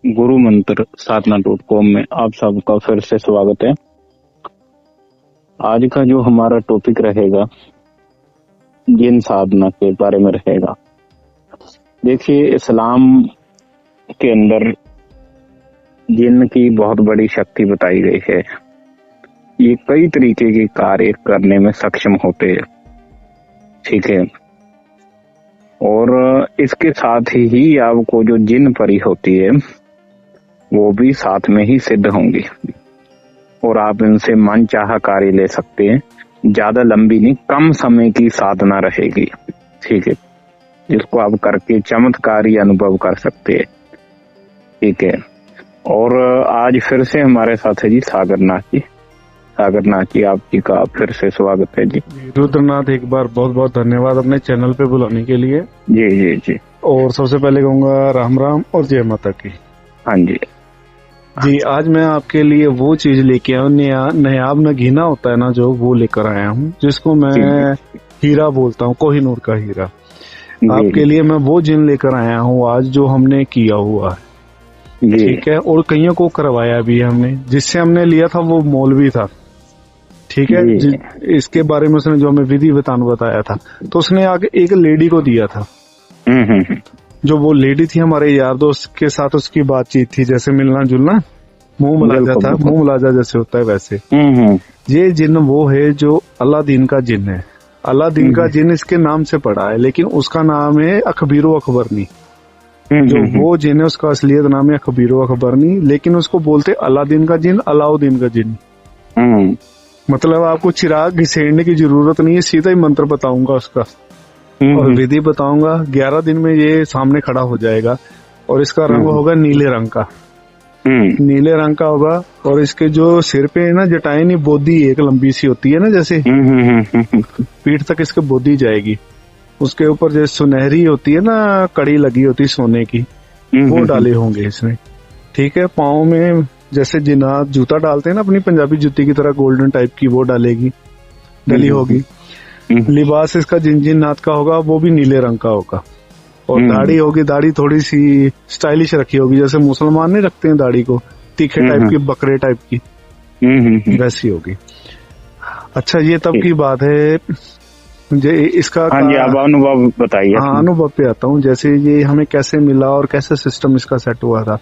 गुरु मंत्र साधना.com में आप सबका फिर से स्वागत है। आज का जो हमारा टॉपिक रहेगा जिन साधना के बारे में रहेगा। देखिए, इस्लाम के अंदर जिन की बहुत बड़ी शक्ति बताई गई है। ये कई तरीके के कार्य करने में सक्षम होते हैं, ठीक है। और इसके साथ ही आपको जो जिन परी होती है वो भी साथ में ही सिद्ध होंगी और आप इनसे मन चाहा कार्य ले सकते हैं। ज्यादा लंबी नहीं, कम समय की साधना रहेगी, ठीक है, जिसको आप करके चमत्कारी अनुभव कर सकते हैं, ठीक है। और आज फिर से हमारे साथ है जी सागरनाथ जी। सागरनाथ जी, आप जी का फिर से स्वागत है जी। रुद्रनाथ, एक बार बहुत बहुत धन्यवाद अपने चैनल पे बुलाने के लिए। जी जी जी। और सबसे पहले कहूँगा राम राम और जय माता की। हाँ जी जी, आज मैं आपके लिए वो चीज लेके आया हूँ, नायाब नगीना होता है ना, जो वो लेकर आया हूँ, जिसको मैं हीरा बोलता हूँ, कोहिनूर का हीरा। आपके लिए मैं वो जिन लेकर आया हूँ आज जो हमने किया हुआ है, ठीक है। और कईयों को करवाया भी है हमने। जिससे हमने लिया था वो मौलवी था, ठीक है। इसके बारे में उसने जो हमें विधि विधान बताया था, तो उसने आगे एक लेडी को दिया था। जो वो लेडी थी हमारे यार दोस्त के साथ उसकी बातचीत थी, जैसे मिलना जुलना, मुंह मुलाजा था, मुंह मुलाजा जैसे होता है वैसे। ये जिन वो है जो अलादीन का जिन है। अलादीन का जिन इसके नाम से पड़ा है, लेकिन उसका नाम है अखबीरो अखबरनी। जो वो जिन है उसका असलियत नाम है अखबीरो अखबरनी, लेकिन उसको बोलते अलादीन का जिन, अलाउद्दीन का जिन। मतलब आपको चिराग घिसेड़ने की जरूरत नहीं है, सीधा ही मंत्र बताऊंगा उसका और विधि बताऊंगा। 11 दिन में ये सामने खड़ा हो जाएगा और इसका रंग होगा नीले रंग का। नीले रंग का होगा और इसके जो सिर पे है ना जटाएं, नहीं बोधी एक लंबी सी होती है ना, जैसे पीठ तक इसके बोधी जाएगी। उसके ऊपर जैसे सुनहरी होती है ना कड़ी लगी होती है सोने की, वो डाले होंगे इसने, ठीक है। पाँव में जैसे जिनात जूता डालते हैं ना अपनी पंजाबी जूती की तरह, गोल्डन टाइप की वो डली होगी। लिबास इसका जिन नाथ का होगा, वो भी नीले रंग का होगा। और दाढ़ी होगी, दाढ़ी थोड़ी सी स्टाइलिश रखी होगी, जैसे मुसलमान नहीं रखते हैं दाढ़ी को, तीखे टाइप की, बकरे टाइप की, वैसी होगी। अच्छा, ये तब की बात है। इसका आप अनुभव बताइए। हाँ, अनुभव पे आता हूँ। जैसे ये हमें कैसे मिला और कैसे सिस्टम इसका सेट हुआ था।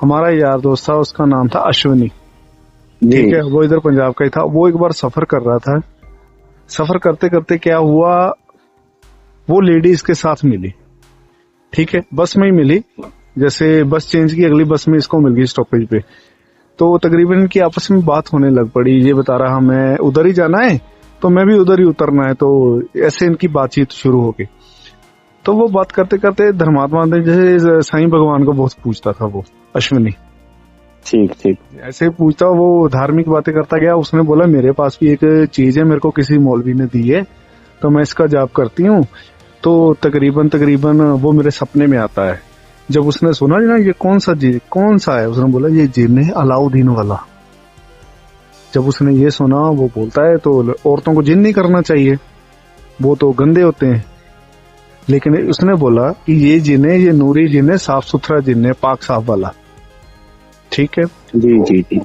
हमारा यार दोस्त था, उसका नाम था अश्विनी, ठीक है। वो इधर पंजाब का ही था। वो एक बार सफर कर रहा था। सफर करते करते क्या हुआ, वो लेडी इसके साथ मिली, ठीक है, बस में ही मिली। जैसे बस चेंज की, अगली बस में इसको मिल गई स्टॉपेज पे। तो तकरीबन इनकी आपस में बात होने लग पड़ी। ये बता रहा मैं उधर ही जाना है, तो मैं भी उधर ही उतरना है। तो ऐसे इनकी बातचीत शुरू हो गई। तो वो बात करते करते धर्मात्मा जैसे साईं भगवान को बहुत पूछता था वो अश्विनी, ठीक ठीक। ऐसे पूछता, वो धार्मिक बातें करता गया। उसने बोला मेरे पास भी एक चीज है, मेरे को किसी मौलवी ने दी है, तो मैं इसका जाप करती हूँ। तो तकरीबन वो मेरे सपने में आता है। जब उसने सुना ना ये कौन सा है, उसने बोला ये जिन है अलाउद्दीन वाला। जब उसने ये सुना, वो बोलता है तो औरतों को जिन नहीं करना चाहिए, वो तो गंदे होते हैं। लेकिन उसने बोला कि ये जिन है, ये नूरी जिन है, साफ सुथरा जिन है, पाक साफ वाला, ठीक है। जी जी जी।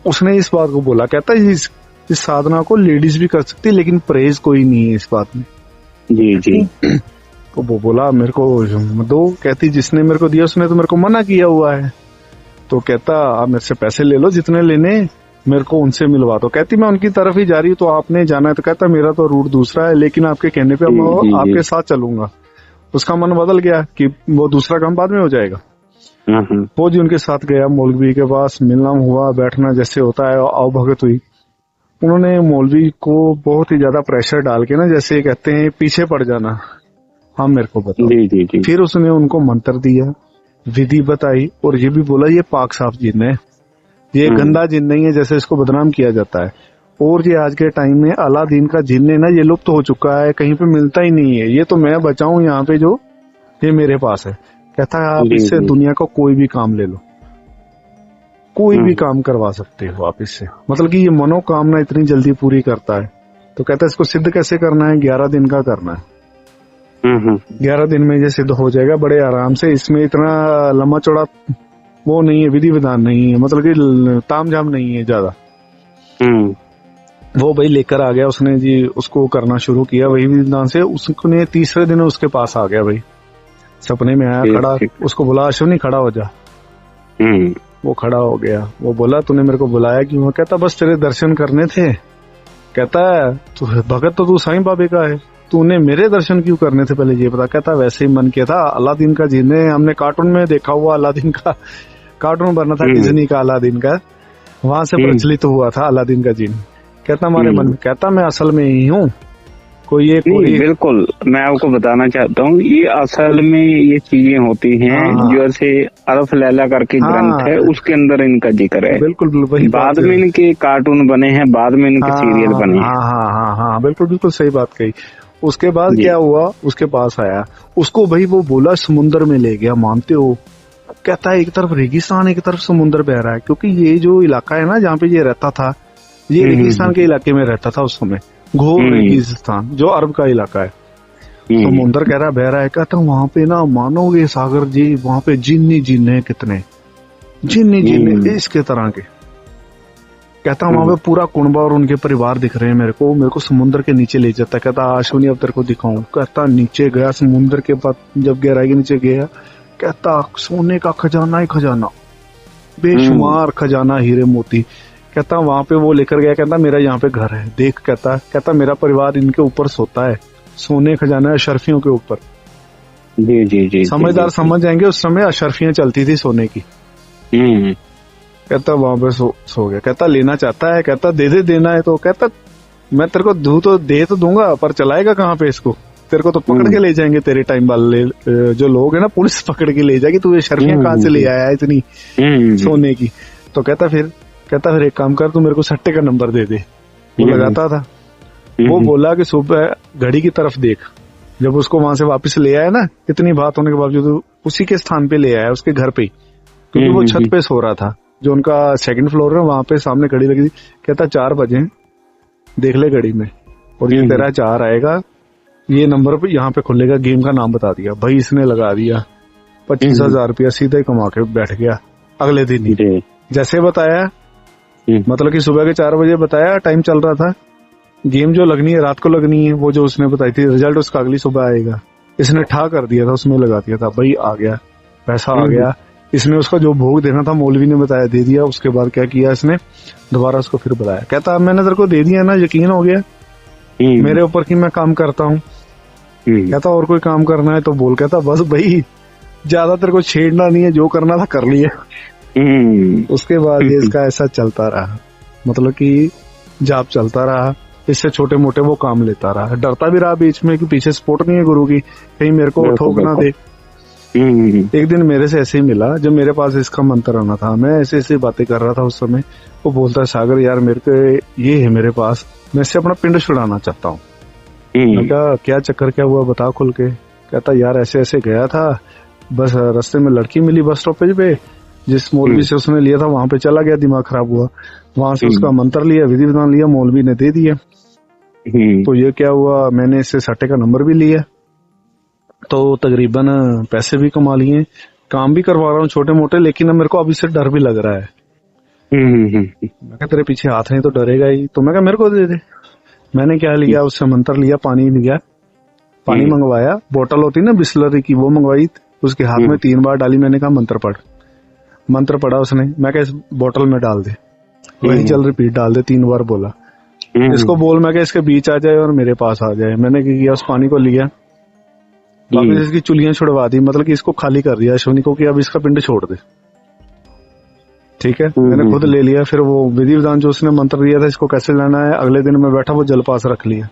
उसने इस बात को बोला, कहता है इस साधना को लेडीज भी कर सकती, लेकिन परहेज कोई नहीं है इस बात में। जी जी। तो वो बोला मेरे को दो। कहती जिसने मेरे को दिया उसने तो मेरे को मना किया हुआ है। तो कहता आप मेरे से पैसे ले लो जितने लेने, मेरे को उनसे मिलवा दो। कहती मैं उनकी तरफ ही जा रही हूँ, तो आपने जाना है। तो कहता मेरा तो रूट दूसरा है, लेकिन आपके कहने पे मैं आपके साथ चलूंगा। उसका मन बदल गया कि वो दूसरा काम बाद में हो जाएगा। वो जी उनके साथ गया मौलवी के पास, मिलना हुआ, बैठना जैसे होता है, आओ भगत हुई। उन्होंने मौलवी को बहुत ही ज्यादा प्रेशर डाल के ना, जैसे कहते हैं पीछे पड़ जाना, हाँ मेरे को बताओ। जी। फिर उसने उनको मंत्र दिया, विधि बताई, और ये भी बोला ये पाक साफ जिन है, ये गंदा जिन नहीं है जैसे इसको बदनाम किया जाता है। और ये आज के टाइम में अलादीन का जिन है ना, ये लुप्त हो चुका है, कहीं पे मिलता ही नहीं है। ये तो मैं बचाऊं यहाँ पे, जो ये मेरे पास है। कहता है आप इससे दुनिया का कोई भी काम ले लो, कोई भी काम करवा सकते हो आप इससे। मतलब कि ये मनोकामना इतनी जल्दी पूरी करता है। तो कहता है इसको सिद्ध कैसे करना है, 11 दिन का करना है। 11 दिन में ये सिद्ध हो जाएगा बड़े आराम से। इसमें इतना लंबा चौड़ा वो नहीं है, विधि विधान नहीं है, मतलब कि ताम झाम नहीं है ज्यादा। वो भाई लेकर आ गया उसने जी, उसको करना शुरू किया वही विधि विधान से। उसने तीसरे दिन उसके पास आ गया भाई, सपने में आया खड़ा, उसको बोला अश्विनी खड़ा हो जा। वो खड़ा हो गया। वो बोला तूने मेरे को बुलाया क्यों? कहता बस तेरे दर्शन करने थे। कहता है तू भगत तो तू साईं बाबे का है, तूने मेरे दर्शन क्यों करने थे पहले ये बता। कहता वैसे ही मन किया था, अलादीन का जीने हमने कार्टून में देखा हुआ, अलादीन का कार्टून बना था डिज्नी का अलादीन का, वहां से प्रचलित हुआ था अलादीन का जीन। कहता हमारे मन में, कहता मैं असल में ही हूँ कोई एक बिल्कुल मैं आपको बताना चाहता हूँ, ये असल में ये चीजें होती हैं जो ऐसे अरफ लैला करके ग्रंथ है उसके अंदर इनका जिक्र है। बिल्कुल वही बाद में इनके कार्टून बने हैं, बाद में इनके सीरियल बने हैं। हाँ बिल्कुल बिल्कुल सही बात कही। उसके बाद क्या हुआ, उसके पास आया, उसको भाई वो बोला समुन्द्र में ले गया, मानते हो? कहता है एक तरफ रेगिस्तान एक तरफ समुन्द्र बह रहा है, क्योंकि ये जो इलाका है ना जहाँ पे ये रहता था, ये रेगिस्तान के इलाके में रहता था उस समय, घोर रेगिस्तान जो अरब का इलाका है। समुन्द्र कह रहा बह रहा है। कहता वहां पे ना मानोगे सागर जी, वहां पे जिन्नी जिन्ने हैं, कितने जिन्नी जिन्ने इसके तरह के। कहता वहां पे पूरा कुनबा और उनके परिवार दिख रहे हैं मेरे को समुन्द्र के नीचे ले जाता है। कहता अश्विनी अब तेरे को दिखाऊं। कहता नीचे गया समुन्द्र के बाद, जब गहराई के नीचे गया, कहता सोने का खजाना ही खजाना, बेशुमार खजाना, हीरे मोती। कहता वहां पे वो लेकर गया, कहता मेरा यहाँ पे घर है देख। कहता मेरा परिवार इनके ऊपर सोता है, सोने खजाना अशरफियों के ऊपर। जी जी जी समझदार समझ जाएंगे, उस समय अशरफियां चलती थी सोने की। कहता वहां पे सो गया। कहता लेना चाहता है? कहता दे देना है तो। कहता मैं तेरे को दे तो दूंगा, पर चलाएगा कहाँ पे इसको? तेरे को तो पकड़ के ले जाएंगे तेरे टाइम वाले जो लोग है ना, पुलिस पकड़ के ले जाएगी। तू ये शर्फियां कहाँ से ले आया इतनी सोने की? तो कहता फिर एक काम कर, तू मेरे को सट्टे का नंबर दे दे। वो लगाता था। वो बोला कि सुबह घड़ी की तरफ देख। जब उसको वहां से वापस ले आया ना, इतनी बात होने के बावजूद उसी के स्थान पे ले आया, उसके घर पे, क्योंकि वो छत पे सो रहा था, जो उनका सेकंड फ्लोर है, वहां पे सामने घड़ी लगी थी। कहता 4 बजे देख ले घड़ी में, और ये तेरा 4 आएगा, ये नंबर पे यहाँ पे खुलेगा। गेम का नाम बता दिया भाई, इसने लगा दिया 25,000 रुपया सीधा ही कमा के बैठ गया। अगले दिन ही जैसे बताया, मतलब कि सुबह के 4 बजे बताया, टाइम चल रहा था। गेम जो लगनी है रात को लगनी है, वो जो उसने बताई थी, रिजल्ट उसका अगली सुबह आएगा। इसने ठा कर दिया था, उसमें लगा दिया था भाई, आ गया पैसा आ गया। इसने उसका जो भोग देना था मौलवी ने बताया, दे दिया। उसके बाद क्या किया इसने, दोबारा उसको फिर बताया। कहता अब मैंने तेरे को दे दिया ना, यकीन हो गया मेरे ऊपर कि मैं काम करता हूँ? कहता और कोई काम करना है तो बोल। कहता बस भाई ज्यादा तेरे को छेड़ना नहीं है, जो करना था कर लिया। उसके बाद ये इसका ऐसा चलता रहा, मतलब कि जाप चलता रहा। इससे छोटे मोटे वो काम लेता रहा, डरता भी रहा बीच में कि पीछे सपोर्ट नहीं है गुरु की, कहीं मेरे को ठोक ना दे। एक दिन मेरे से ऐसे ही मिला, जब मेरे पास इसका मंत्र आना था, मैं ऐसे ऐसे बातें कर रहा था उस समय। वो बोलता है सागर यार मेरे को ये है मेरे पास, मैं इससे अपना पिंड छुड़ाना चाहता हूँ। मैं कहा क्या चक्कर क्या हुआ बता खुल के। कहता यार ऐसे ऐसे गया था, बस रास्ते में लड़की मिली बस स्टॉपेज पे, जिस मौलवी से उसने लिया था वहां पे चला गया, दिमाग खराब हुआ। वहां से उसका मंत्र लिया, विधि विधान लिया, मौलवी ने दे दिया। तो ये क्या हुआ, मैंने इससे सट्टे का नंबर भी लिया, तो तकरीबन पैसे भी कमा लिए, काम भी करवा रहा हूँ छोटे मोटे, लेकिन मेरे को अभी से डर भी लग रहा है। मैं कहा तेरे पीछे हाथ नहीं तो डरेगा ही। तो मैं कहा मेरे को दे दे। मैंने क्या लिया, उससे मंत्र लिया, पानी लिया, पानी मंगवाया, बोतल होती ना बिस्लरी की, वो मंगवाई, उसके हाथ में 3 बार डाली। मैंने कहा मंत्र पढ़। मंत्र पढ़ा उसने। मैं कहा इस बोतल में डाल दे, वही चल रिपीट डाल दे, 3 बार बोला। इसको बोल, मैं कहा इसके बीच आ जाए और मेरे पास आ जाए। मैंने क्या किया, उस पानी को लिया, वापिस इसकी चुलियां छुड़वा दी, मतलब कि इसको खाली कर दिया अश्विनी को कि अब इसका पिंड छोड़ दे। ठीक है, मैंने खुद ले लिया। फिर वो विधि विधान जो उसने मंत्र दिया था, इसको कैसे लेना है, अगले दिन मैं बैठा वो जल पास रख लिया।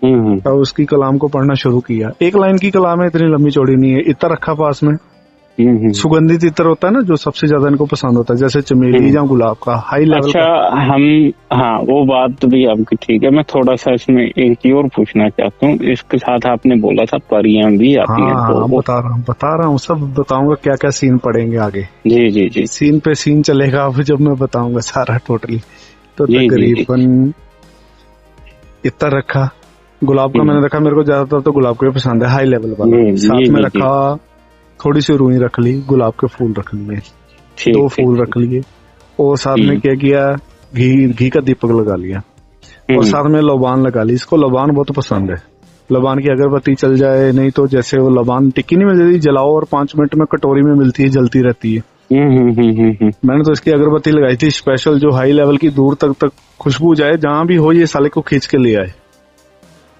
अब उसकी कलाम को पढ़ना शुरू किया। 1 लाइन की कलाम है, इतनी लंबी चौड़ी नहीं है। इतना रखा पास में, सुगंधित इत्र होता है ना जो सबसे ज्यादा इनको पसंद होता है, जैसे चमेली या गुलाब का, हाई लेवल अच्छा का। हाँ वो बात भी आपकी ठीक है। मैं थोड़ा सा इसमें एक चीज और पूछना चाहता हूँ। इसके साथ आपने बोला था परियां भी आती हैं, तो बता रहा हूँ, सब बताऊंगा क्या क्या सीन पड़ेंगे आगे। जी जी जी, सीन पे सीन चलेगा अब जब मैं बताऊंगा सारा टोटली। तो तकरीबन इतना रखा। गुलाब का मैंने रखा, मेरे को ज्यादातर तो गुलाब का पसंद है, हाई लेवल वाला। साथ में रखा थोड़ी सी रुई रख ली, गुलाब के फूल रख लिए। 2 फूल रख लिए और साथ में क्या किया, घी का दीपक लगा लिया और साथ में लबान लगा ली। इसको लबान बहुत पसंद है, लबान की अगरबत्ती चल जाए, नहीं तो जैसे वो लबान टिक्की नहीं मिलती, जलाओ और 5 मिनट में कटोरी में मिलती है, जलती रहती है। मैंने तो इसकी अगरबत्ती लगाई थी स्पेशल, जो हाई लेवल की दूर तक खुशबू जाए, जहां भी हो ये साले को खींच के ले आए।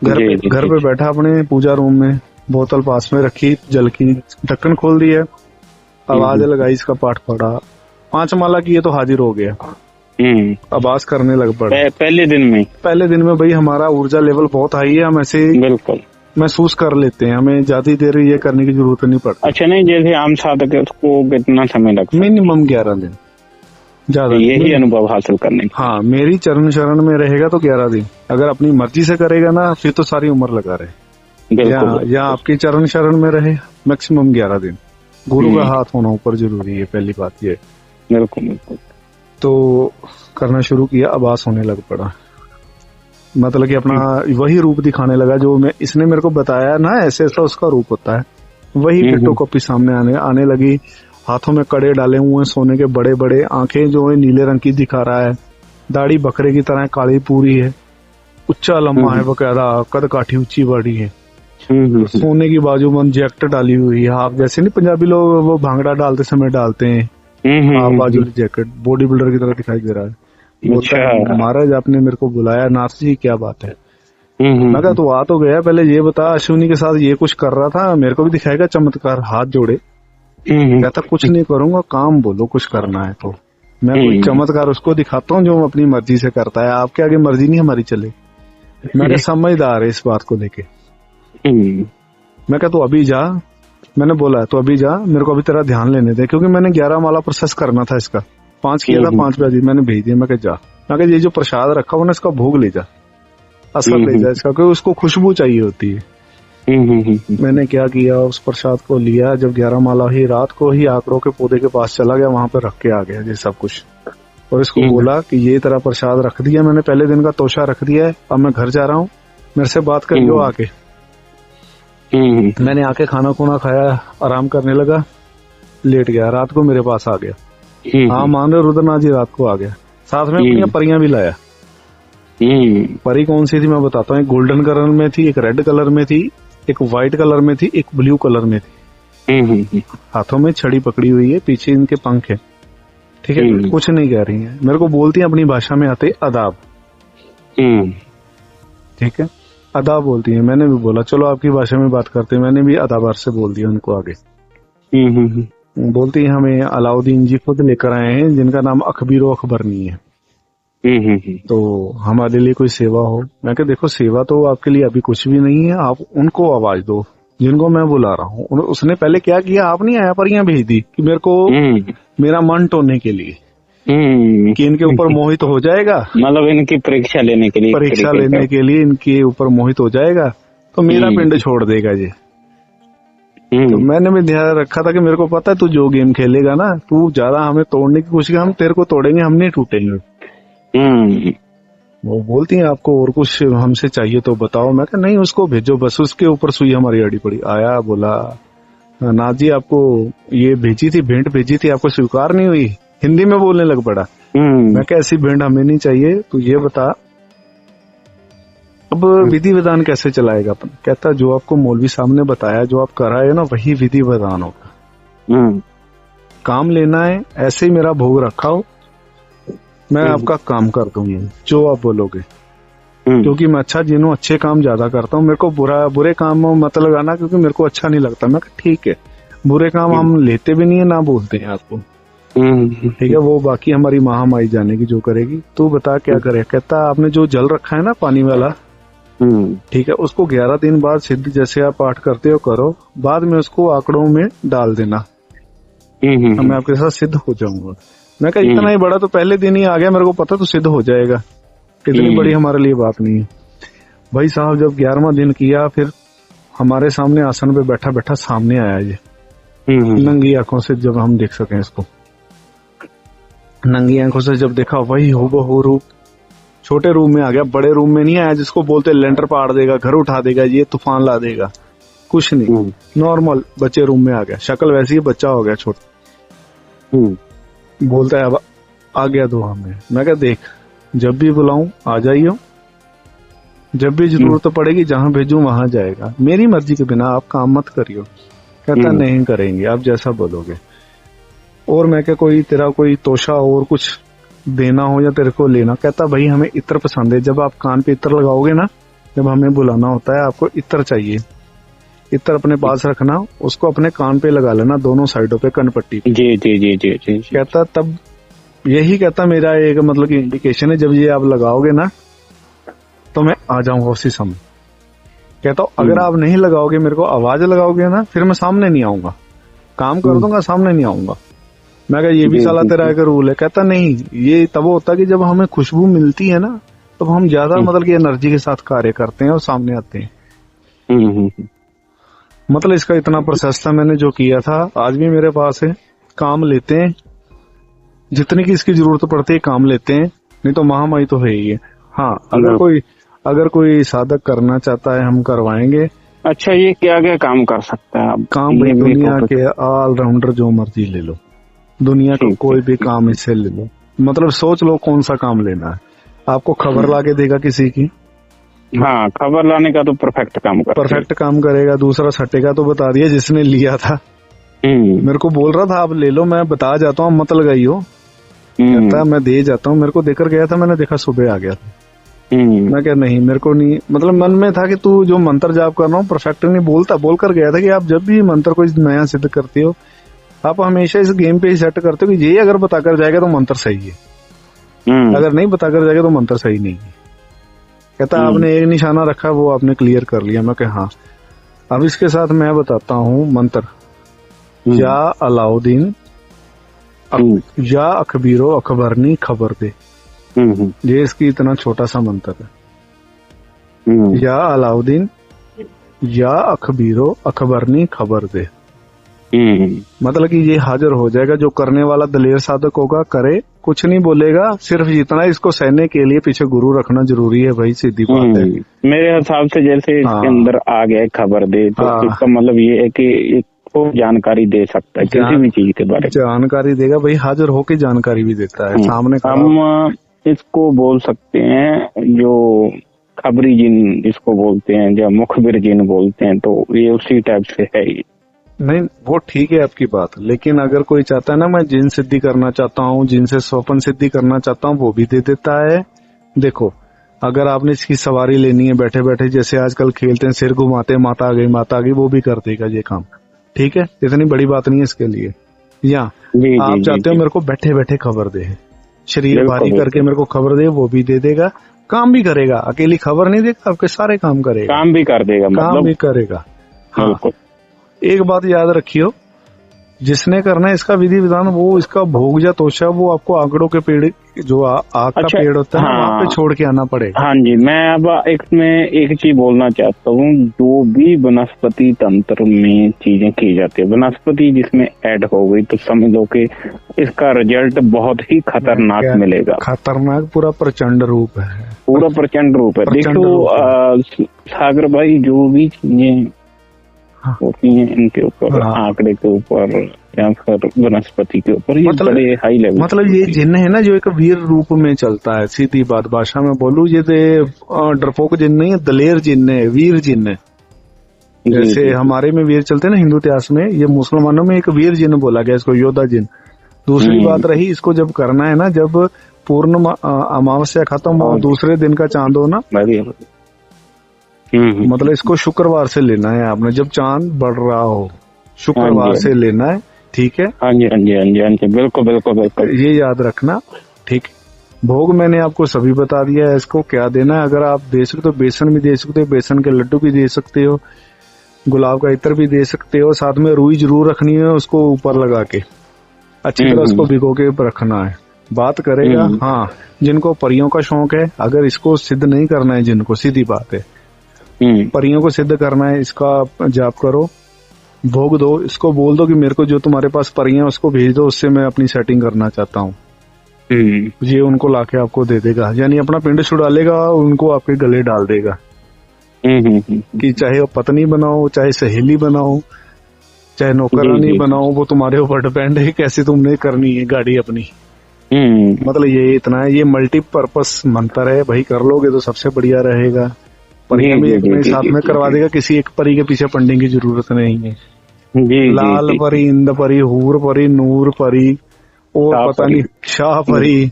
घर पे बैठा अपने पूजा रूम में, बोतल पास में रखी, जल की ढक्कन खोल दिया, आवाज लगाई, इसका पाठ पढ़ा, 5 माला की, ये तो हाजिर हो गया, आवाज करने लग पड़ा। पहले दिन में भाई हमारा ऊर्जा लेवल बहुत हाई है, हम ऐसे बिल्कुल महसूस कर लेते हैं, हमें ज्यादा देर ये करने की जरूरत नहीं पड़ती। अच्छा, नहीं जैसे आम साधक है उसको कितना समय लगता है? मिनिमम 11 दिन, ज्यादा यही अनुभव हासिल करने। हाँ, मेरी चरण शरण में रहेगा तो 11 दिन, अगर अपनी मर्जी से करेगा ना फिर तो सारी उम्र लगा रहे। या आपकी चरण शरण में रहे मैक्सिमम 11 दिन। गुरु का हाथ होना ऊपर जरूरी है, पहली बात ये। बिल्कुल। तो करना शुरू किया, आभास होने लग पड़ा, मतलब कि अपना वही रूप दिखाने लगा जो इसने मेरे को बताया ना, ऐसे ऐसा उसका रूप होता है, वही डिट्टो कॉपी सामने आने लगी। हाथों में कड़े डाले हुए हैं सोने के बड़े बड़े, आंखें जो है नीले रंग की दिखा रहा है, दाढ़ी बकरे की तरह काली पूरी है, उच्चा लम्बा है, बकायदा कद काठी ऊंची बड़ी है, सोने की बाजूबंद जैकेट डाली हुई है। आप जैसे नहीं पंजाबी लोग वो भांगड़ा डालते समय डालते हैं, बाजू जैकेट, बॉडी बिल्डर की तरह दिखाई दे रहा है। महाराज आपने मेरे को बुलाया, नाथ जी क्या बात है? मैं कहा तू आ तो गया, पहले ये बता, अश्विनी के साथ ये कुछ कर रहा था, मेरे को भी दिखाएगा चमत्कार? हाथ जोड़े, कहता कुछ नहीं करूंगा, काम बोलो कुछ करना है तो। मैं कोई चमत्कार उसको दिखाता हूँ जो अपनी मर्जी से करता है, आपके आगे मर्जी नहीं हमारी चले। मैं समझदार है इस बात को लेके। मैं कहा तू अभी जा, मैंने बोला तो अभी जा, मेरे को अभी तेरा ध्यान लेने दे, क्योंकि मैंने 11 माला प्रोसेस करना था इसका, 5 किया था, 5 बजे मैंने भेज दिया। मैं कहा जा, मैं कहा ये जो प्रसाद रखा हुआ ना इसका भोग ले जा, असर ले जा इसका, क्योंकि उसको खुशबू चाहिए होती है। मैंने क्या किया, उस प्रसाद को लिया, जब 11 माला ही रात को ही आंकड़ों के पौधे के पास चला गया, वहां पर रख के आ गया ये सब कुछ, और इसको बोला कि ये तेरा प्रसाद रख दिया मैंने, पहले दिन का तोशा रख दिया है, अब मैं घर जा रहा हूँ, मेरे से बात करियो आके। मैंने आके खाना खुना खाया, आराम करने लगा, लेट गया, रात को मेरे पास आ गया। हाँ मान रहे, रुद्रनाथ जी रात को आ गया, साथ में अपनी परियां भी लाया। परी कौन सी थी मैं बताता हूँ, एक गोल्डन कलर में थी, एक रेड कलर में थी, एक व्हाइट कलर में थी, एक ब्लू कलर में थी। हाथों में छड़ी पकड़ी हुई है, पीछे इनके पंख है, ठीक है, कुछ नहीं कह रही है, मेरे को बोलती है अपनी भाषा में आते अदाब, ठीक है, अदाब बोलती है। मैंने भी बोला चलो आपकी भाषा में बात करते हैं, मैंने भी अदाबार से बोल दिया उनको आगे। बोलती है हमें अलाउद्दीन जी खुद लेकर आए हैं, जिनका नाम अखबीरो अखबरनी है, तो हमारे लिए कोई सेवा हो। मैं कहा देखो सेवा तो आपके लिए अभी कुछ भी नहीं है, आप उनको आवाज दो जिनको मैं बुला रहा हूँ। उसने पहले क्या किया, आप नहीं आया, परियां भेज दी कि मेरे को मेरा मन टोने के लिए, कि इनके ऊपर मोहित हो जाएगा, मतलब इनकी परीक्षा लेने के लिए इनके ऊपर मोहित हो जाएगा तो मेरा पिंड छोड़ देगा ये। तो मैंने भी ध्यान रखा था कि मेरे को पता है तू जो गेम खेलेगा ना, तू ज्यादा हमें तोड़ने की कोशिश, हम तेरे को तोड़ेंगे, हम नहीं टूटेंगे। वो बोलती है आपको और कुछ हमसे चाहिए तो बताओ। मैं कहा नहीं, उसको भेजो बस, उसके ऊपर सुई हमारी अड़ी पड़ी। आया, बोला नाथ जी आपको ये भेजी थी, भेंट भेजी थी, आपको स्वीकार नहीं हुई, हिंदी में बोलने लग पड़ा। मैं कहा ऐसी भेंट हमें नहीं चाहिए, तू ये बता अब विधि विधान कैसे चलाएगा अपन। कहता जो आपको मौलवी साहब ने बताया, जो आप कर रहे हो ना, वही विधि विधान होगा। काम लेना है, ऐसे ही मेरा भोग रखा हो, मैं आपका काम कर दूंगी जो आप बोलोगे, क्योंकि मैं अच्छा जिन्हों अच्छे काम ज्यादा करता हूँ, मेरे को बुरे काम में मत लगाना, क्योंकि मेरे को अच्छा नहीं लगता। मैं ठीक है, बुरे काम हम लेते भी नहीं है, ना बोलते हैं आपको, ठीक है, वो बाकी हमारी महामाई जाने की जो करेगी। तू बता क्या करे। कहता आपने जो जल रखा है ना पानी वाला, ठीक है, उसको 11 दिन बाद सिद्ध जैसे आप पाठ करते हो करो, बाद में उसको आंकड़ों में डाल देना, मैं आपके साथ सिद्ध हो जाऊंगा। मैं कहा इतना ही बड़ा तो पहले दिन ही आ गया, मेरे को पता तो सिद्ध हो जाएगा, इतनी बड़ी हमारे लिए बात नहीं है। भाई साहब जब 11वां दिन किया, फिर हमारे सामने आसन पे बैठा बैठा सामने आया ये, नंगी आंखों से जब हम देख सकें इसको, नंगी आंखों से जब देखा, वही हूबहू रूप। छोटे रूम में आ गया, बड़े रूम में नहीं आया जिसको बोलते लेंटर पाड़ देगा, घर उठा देगा, ये तूफान ला देगा, कुछ नहीं, नॉर्मल बच्चे रूम में आ गया, शक्ल वैसी ही बच्चा हो गया छोटा। बोलता है अब आज्ञा दो हमें। मैं कहा देख, जब भी बुलाऊं आ जाइयो, जब भी जरूरत पड़ेगी जहां भेजूं वहां जाएगा, मेरी मर्जी के बिना आप काम मत करियो। कहता नहीं करेंगे, आप जैसा बोलोगे। और मैं क्या कोई तेरा कोई तोशा और कुछ देना हो या तेरे को लेना? कहता भाई हमें इत्र पसंद है, जब आप कान पे इत्र लगाओगे ना, जब हमें बुलाना होता है आपको इत्र चाहिए, इत्र अपने पास रखना, उसको अपने कान पे लगा लेना दोनों साइडों पे, कनपट्टी पे। जी जी जी जी जी। कहता तब यही कहता मेरा एक मतलब की इंडिकेशन है, जब ये आप लगाओगे ना तो मैं आ जाऊंगा उसी समय। कहता हूँ अगर आप नहीं लगाओगे, मेरे को आवाज लगाओगे ना, फिर मैं सामने नहीं आऊंगा, काम कर दूंगा, सामने नहीं आऊंगा। मैं कहा ये भी साला तेरा एक रूल है। कहता नहीं, ये तब होता है कि जब हमें खुशबू मिलती है ना, तब हम ज्यादा मतलब की एनर्जी के साथ कार्य करते हैं और सामने आते हैं। मतलब इसका इतना प्रोसेस था, मैंने जो किया था आज भी मेरे पास है। काम लेते हैं जितनी की इसकी जरूरत पड़ती है, काम लेते हैं, नहीं तो महामारी तो है ही है। हाँ, अगर कोई साधक करना चाहता है हम करवाएंगे। अच्छा, ये क्या क्या काम कर सकता है आप? काम भाई दुनिया के ऑलराउंडर जो मर्जी ले लो, दुनिया का कोई भी काम इससे ले लो। मतलब सोच लो कौन सा काम लेना है। आपको खबर लाके देगा किसी की, हाँ, खबर लाने का तो परफेक्ट काम करेगा। दूसरा सट्टे का तो बता दिया जिसने लिया था, मेरे को बोल रहा था आप ले लो, मैं बता जाता हूँ, मत लगाइयो। कहता है मैं दे जाता हूँ, मेरे को देकर गया था, मैंने देखा सुबह आ गया था। मैं क्या नहीं, मेरे को नहीं, मतलब मन में था कि तू जो मंत्र जाप कर रहा हूँ परफेक्ट नहीं बोलता, बोल कर गया था कि आप जब भी मंत्र को नया सिद्ध करते हो, आप हमेशा इस गेम पे ही सेट करते हो कि ये अगर बताकर जाएगा तो मंत्र सही है, अगर नहीं बताकर जाएगा तो मंत्र सही नहीं है। कहता आपने एक निशाना रखा, वो आपने क्लियर कर लिया। मैं कहा हाँ। अब इसके साथ मैं बताता हूँ मंत्र, या अलाउद्दीन या अखबीरो अखबरनी खबर दे। ये इसकी इतना छोटा सा मंत्र है, या अलाउद्दीन या अखबीरो अखबरनी खबर दे। मतलब कि ये हाजिर हो जाएगा, जो करने वाला दलेर साधक होगा करे, कुछ नहीं बोलेगा, सिर्फ इतना इसको सहने के लिए पीछे गुरु रखना जरूरी है भाई, सीधी बात है। मेरे हिसाब से जैसे इसके अंदर आ गया खबर दे, तो इसका मतलब ये है कि को जानकारी दे सकता है किसी भी चीज के बारे में, जानकारी देगा भाई, हाजिर होके जानकारी भी देता है सामने। हम इसको बोल सकते हैं जो खबरी जिन जिसको बोलते हैं, जो मुखबिर जिन बोलते हैं, तो ये उसी टाइप से है ही। नहीं वो ठीक है आपकी बात, लेकिन अगर कोई चाहता है ना मैं जिन सिद्धि करना चाहता हूँ, जिनसे स्वप्न सिद्धि करना चाहता हूँ, वो भी दे देता है। देखो अगर आपने इसकी सवारी लेनी है बैठे बैठे, जैसे आजकल खेलते हैं सिर घुमाते माता आ गई, वो भी कर देगा ये काम, ठीक है, इतनी बड़ी बात नहीं है इसके लिए। या आप चाहते हो मेरे को बैठे बैठे खबर दे, शरीर भारी करके मेरे को खबर दे, वो भी दे देगा, काम भी करेगा। अकेली खबर नहीं देगा, आपके सारे काम करेगा, काम भी कर देगा, काम भी करेगा। हाँ, एक बात याद रखियो, जिसने करना है इसका विधि विधान, वो इसका भोग या तोशा वो आपको आंकड़ों के पेड़, जो आग का पेड़ होता है, वहाँ पे छोड़ के आना पड़ेगा। हाँ जी, मैं अब एक चीज बोलना चाहता हूँ। जो भी वनस्पति तंत्र में चीजें की जाती है, वनस्पति जिसमें ऐड हो गई तो समझ लो कि इसका रिजल्ट बहुत ही खतरनाक मिलेगा। खतरनाक, पूरा प्रचंड रूप है, पूरा प्रचंड रूप है। देखो सागर भाई, जो भी चीजें होती हैं इनके ऊपर, आंकड़े के ऊपर या फिर वनस्पति के ऊपर, ये बड़े हाई लेवल, मतलब ये जिन्न है ना जो एक वीर रूप में चलता है, सीधी बात भाषा में बोलूं, ये डरपोक जिन्न नहीं है, दलेर जिन्न है, वीर जिन्न है। जैसे हमारे में वीर चलते हैं ना हिंदू इतिहास में, ये मुसलमानों में एक वीर जिन्न बोला गया इसको, योद्धा जिन्न। दूसरी बात रही, इसको जब करना है ना, जब पूर्ण अमावस्या खत्म हो, दूसरे दिन का चांद हो ना, मतलब इसको शुक्रवार से लेना है आपने, जब चांद बढ़ रहा हो शुक्रवार से लेना है, ठीक है। हाँ जी हाँ जी हाँ जी हाँ जी, बिल्कुल बिल्कुल बिल्कुल, ये याद रखना, ठीक। भोग मैंने आपको सभी बता दिया है, इसको क्या देना है। अगर आप दे सकते हो बेसन भी दे सकते हो, बेसन के लड्डू भी दे सकते हो, गुलाब का इत्र भी दे सकते हो, साथ में रुई जरूर रखनी है, उसको ऊपर लगा के अच्छी तरह उसको भिगो के रखना है, बात करेगा। हाँ, जिनको परियों का शौक है, अगर इसको सिद्ध नहीं करना है, जिनको सीधी बात है परियों को सिद्ध करना है, इसका जाप करो, भोग दो, इसको बोल दो कि मेरे को जो तुम्हारे पास परियां उसको भेज दो, उससे मैं अपनी सेटिंग करना चाहता हूँ। ये उनको लाके आपको दे देगा, यानी अपना पिंड छुड़ा लेगा, उनको आपके गले डाल देगा। कि चाहे वो पत्नी बनाओ चाहे सहेली बनाओ, चाहे जी नौकरानी जी बनाओ, वो तुम्हारे ऊपर डिपेंड है कैसे तुमने करनी है गाड़ी अपनी। मतलब ये इतना है, ये मल्टीपर्पस मंत्र है भाई, कर लोगे तो सबसे बढ़िया रहेगा। परियां भी जी एक जी नहीं जी साथ जी में जी करवा जी देगा, किसी एक परी के पीछे पढ़ने की जरूरत नहीं है। जी जी लाल जी परी, इंद परी, हूर परी, नूर परी, और शाह पता परी। नहीं शाह परी,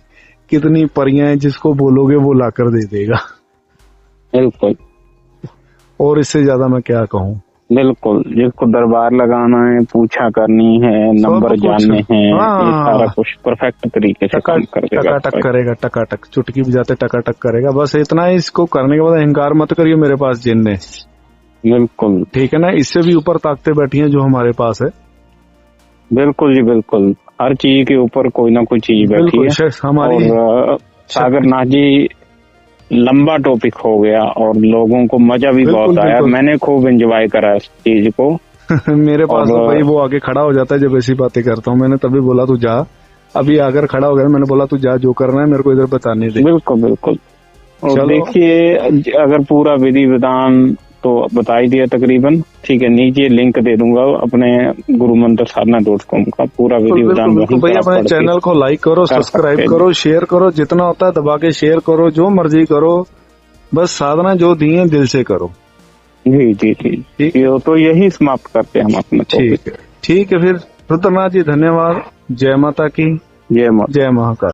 कितनी परियां हैं, जिसको बोलोगे वो लाकर दे देगा। बिल्कुल और इससे ज्यादा मैं क्या कहूँ। बिल्कुल, जिसको दरबार लगाना है, पूछा करनी है, सब नंबर कुछ, जानने हैं, ये सारा हाँ, कुछ परफेक्ट तरीके से टका काम कर देगा टकाटक आपका। करेगा, टकाटक चुटकी बजाते टकाटक करेगा। बस इतना ही, इसको करने के बाद अहंकार मत करिए मेरे पास जिन ने, बिल्कुल ठीक है ना। इससे भी ऊपर ताकतें बैठी हैं जो हमारे पास है। बिल्कुल जी बिल्कुल, हर चीज के ऊपर कोई ना कोई चीज बैठी बिल्कुल है। हमारी और सागर नाथ जी, लंबा टॉपिक हो गया और लोगों को मजा भी बहुत बिल्कुल आया, बिल्कुल। मैंने खूब एंजॉय करा इस चीज को। मेरे पास तो भाई और वो आगे खड़ा हो जाता है जब ऐसी बातें करता हूँ। मैंने तभी बोला तू जा, अभी आकर खड़ा हो गया, मैंने बोला तू जा, जो करना है मेरे को इधर बताने दे। बिल्कुल बिल्कुल। और चलो, देखिए, अगर पूरा विधि विधान तो बता ही दिया तकरीबन, ठीक है, नीचे लिंक दे दूंगा अपने gurumantrasadhana.com का, पूरा विधि विधान बिल्कुल वहीं भाई, पे आप अपने पढ़ के चैनल को लाइक करो, कर सब्सक्राइब सकते हैं। करो, शेयर करो, जितना होता है दबा के शेयर करो, जो मर्जी करो, बस साधना जो दी है दिल से करो। जी जी जी, ठीक ये तो यही समाप्त करते हैं हम अपने टॉपिक। ठीक है फिर रुद्रनाथ जी, धन्यवाद। जय माता की, जय माता। जय महाकाल।